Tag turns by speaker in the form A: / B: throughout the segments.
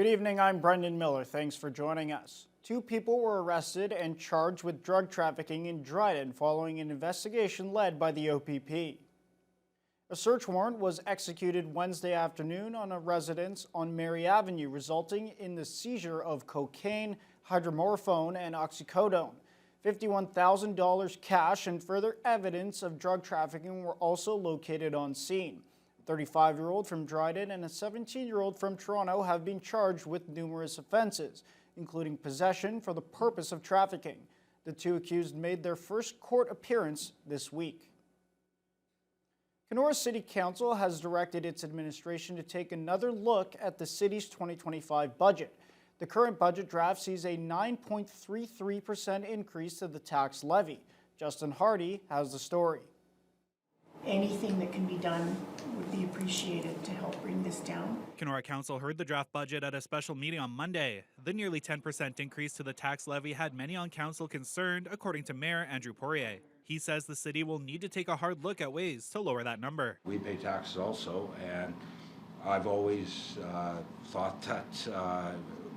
A: Good evening, I'm Brendan Miller. Thanks for joining us. Two people were arrested and charged with drug trafficking in Dryden following an investigation led by the OPP. A search warrant was executed Wednesday afternoon on a residence on Mary Avenue, resulting in the seizure of cocaine, hydromorphone, and oxycodone. $51,000 cash and further evidence of drug trafficking were also located on scene. A 35-year-old from Dryden and a 17-year-old from Toronto have been charged with numerous offenses, including possession for the purpose of trafficking. The two accused made their first court appearance this week. Kenora City Council has directed its administration to take another look at the city's 2025 budget. The current budget draft sees a 9.33% increase to the tax levy. Justin Hardy has the story.
B: Anything that can be done would be appreciated to help bring this down.
C: Kenora Council heard the draft budget at a special meeting on Monday. The nearly 10% increase to the tax levy had many on council concerned, according to Mayor Andrew Poirier. He says the city will need to take a hard look at ways to lower that number.
D: We pay taxes also, and I've always thought that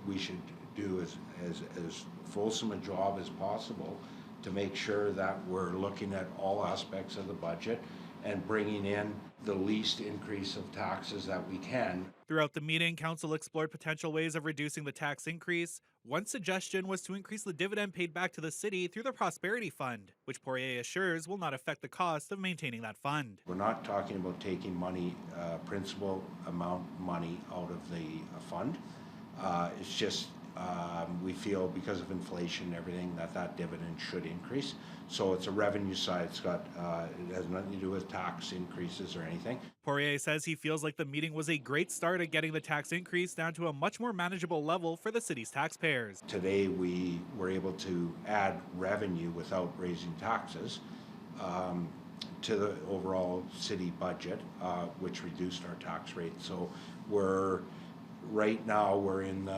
D: we should do as fulsome a job as possible to make sure that we're looking at all aspects of the budget and bringing in the least increase of taxes that we can.
C: Throughout the meeting, council explored potential ways of reducing the tax increase. One suggestion was to increase the dividend paid back to the city through the Prosperity Fund, which Poirier assures will not affect the cost of maintaining that fund.
D: We're not talking about taking money, principal amount money out of the fund. It's just we feel because of inflation and everything that dividend should increase. So it's a revenue side. It has nothing to do with tax increases or anything.
C: Poirier says he feels like the meeting was a great start at getting the tax increase down to a much more manageable level for the city's taxpayers.
D: Today we were able to add revenue without raising taxes to the overall city budget, which reduced our tax rate. So right now we're in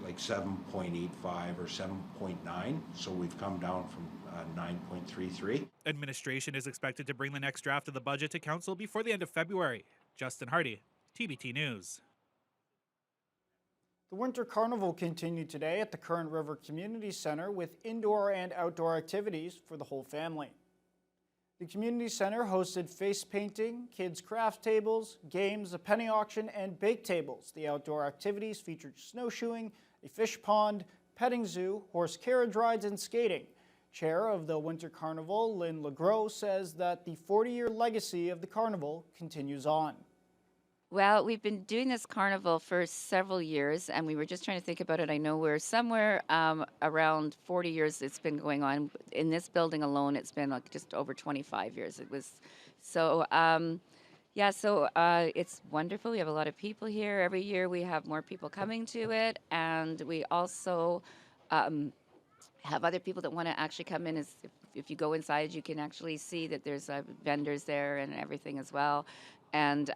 D: like 7.85 or 7.9, so we've come down from 9.33.
C: Administration is expected to bring the next draft of the budget to council before the end of February. Justin Hardy, TBT News.
A: The Winter Carnival continued today at the Current River Community Center with indoor and outdoor activities for the whole family. The community center hosted face painting, kids' craft tables, games, a penny auction, and bake tables. The outdoor activities featured snowshoeing, a fish pond, petting zoo, horse carriage rides, and skating. Chair of the Winter Carnival, Lynn Legros, says that the 40-year legacy of the carnival continues on.
E: Well, we've been doing this carnival for several years, and we were just trying to think about it. I know we're somewhere around 40 years it's been going on. In this building alone, it's been like just over 25 years. It was so, it's wonderful. We have a lot of people here. Every year we have more people coming to it, and we also have other people that want to actually come in. If you go inside, you can actually see that there's vendors there and everything as well. And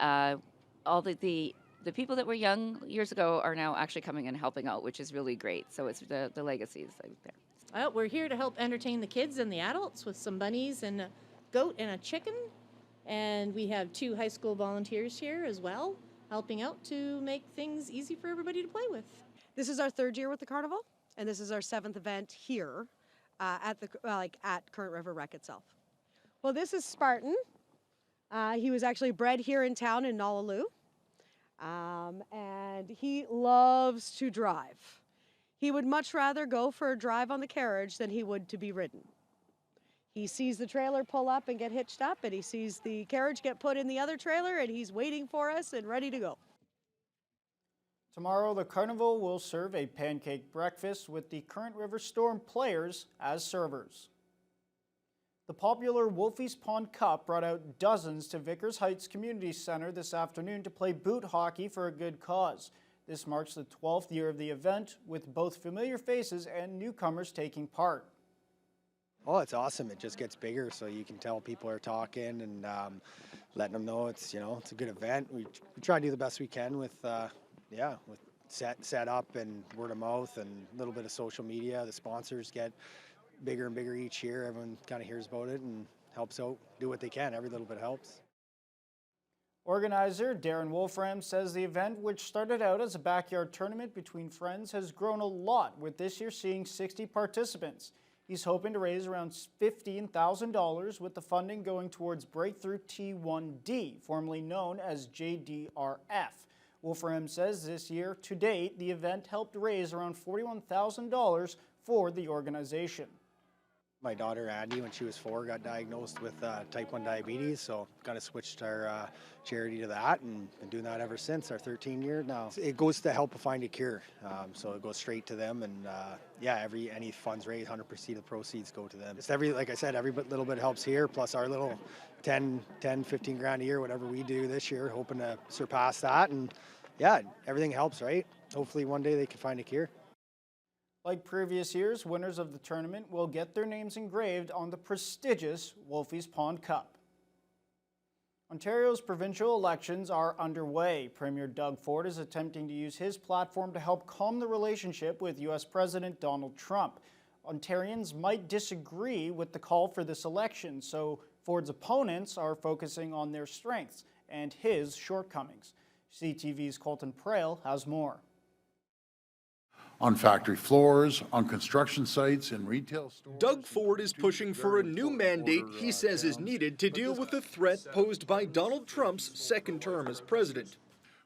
E: all the people that were young years ago are now actually coming and helping out, which is really great. So it's the legacies out there.
F: Well, we're here to help entertain the kids and the adults with some bunnies and a goat and a chicken. And we have 2 high school volunteers here as well, helping out to make things easy for everybody to play with.
G: This is our 3rd year with the carnival, and this is our 7th event here at Current River Rec itself. Well, this is Spartan. He was actually bred here in town in Nallaloo, and he loves to drive. He would much rather go for a drive on the carriage than he would to be ridden. He sees the trailer pull up and get hitched up, and he sees the carriage get put in the other trailer, and he's waiting for us and ready to go.
A: Tomorrow, the carnival will serve a pancake breakfast with the Current River Storm players as servers. The popular Wolfie's Pond Cup brought out dozens to Vickers Heights Community Center this afternoon to play boot hockey for a good cause. This marks the 12th year of the event, with both familiar faces and newcomers taking part.
H: Oh, it's awesome. It just gets bigger, so you can tell people are talking and letting them know it's a good event. We try to do the best we can with set up and word of mouth and a little bit of social media. The sponsors get bigger and bigger each year. Everyone kind of hears about it and helps out, do what they can. Every little bit helps.
A: Organizer Darren Wolfram says the event, which started out as a backyard tournament between friends, has grown a lot, with this year seeing 60 participants. He's hoping to raise around $15,000, with the funding going towards Breakthrough T1D, formerly known as JDRF. Wolfram says this year, to date, the event helped raise around $41,000 for the organization.
H: My daughter Andy, when she was 4, got diagnosed with type 1 diabetes, so kind of switched our charity to that and been doing that ever since, our 13 year now. It goes to help find a cure, so it goes straight to them, and yeah, any funds raised, 100% of the proceeds go to them. It's like I said, every little bit helps here, plus our little 10, 15 grand a year, whatever we do this year, hoping to surpass that, and yeah, everything helps, right? Hopefully one day they can find a cure.
A: Like previous years, winners of the tournament will get their names engraved on the prestigious Wolfie's Pond Cup. Ontario's provincial elections are underway. Premier Doug Ford is attempting to use his platform to help calm the relationship with U.S. President Donald Trump. Ontarians might disagree with the call for this election, so Ford's opponents are focusing on their strengths and his shortcomings. CTV's Colton Prail has more.
I: On factory floors, on construction sites, in retail stores.
J: Doug Ford is pushing for a new mandate he says is needed to deal with the threat posed by Donald Trump's second term as president.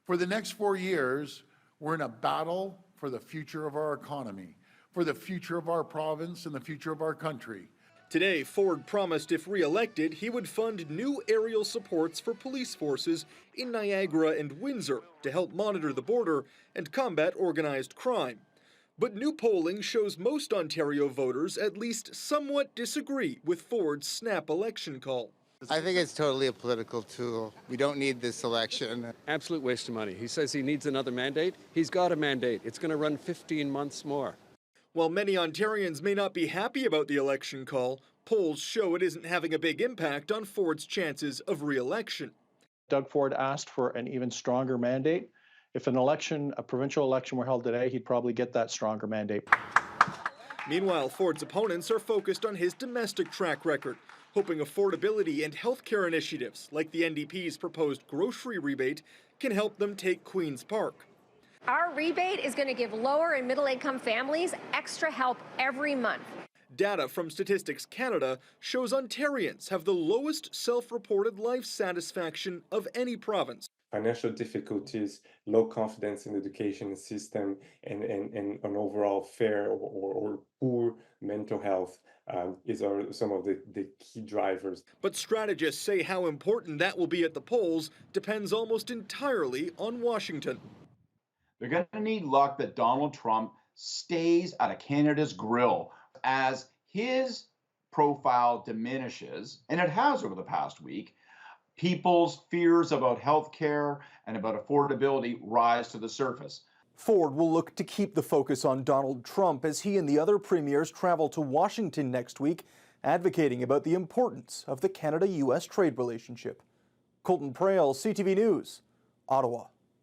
I: For the next 4 years, we're in a battle for the future of our economy, for the future of our province and the future of our country.
J: Today, Ford promised if re-elected, he would fund new aerial supports for police forces in Niagara and Windsor to help monitor the border and combat organized crime. But new polling shows most Ontario voters at least somewhat disagree with Ford's snap election call.
K: I think it's totally a political tool. We don't need this election.
L: Absolute waste of money. He says he needs another mandate. He's got a mandate. It's going to run 15 months more.
J: While many Ontarians may not be happy about the election call, polls show it isn't having a big impact on Ford's chances of re-election.
M: Doug Ford asked for an even stronger mandate. If a provincial election were held today, he'd probably get that stronger mandate.
J: Meanwhile, Ford's opponents are focused on his domestic track record, hoping affordability and healthcare initiatives like the NDP's proposed grocery rebate can help them take Queen's Park.
N: Our rebate is going to give lower and middle income families extra help every month.
J: Data from Statistics Canada shows Ontarians have the lowest self-reported life satisfaction of any province.
O: Financial difficulties, low confidence in the education system, and an overall fair or poor mental health are some of the key drivers.
J: But strategists say how important that will be at the polls depends almost entirely on Washington.
P: They're going to need luck that Donald Trump stays out of Canada's grill as his profile diminishes, and it has over the past week. People's fears about health care and about affordability rise to the surface.
Q: Ford will look to keep the focus on Donald Trump as he and the other premiers travel to Washington next week, advocating about the importance of the Canada-U.S. trade relationship. Colton Prail, CTV News, Ottawa.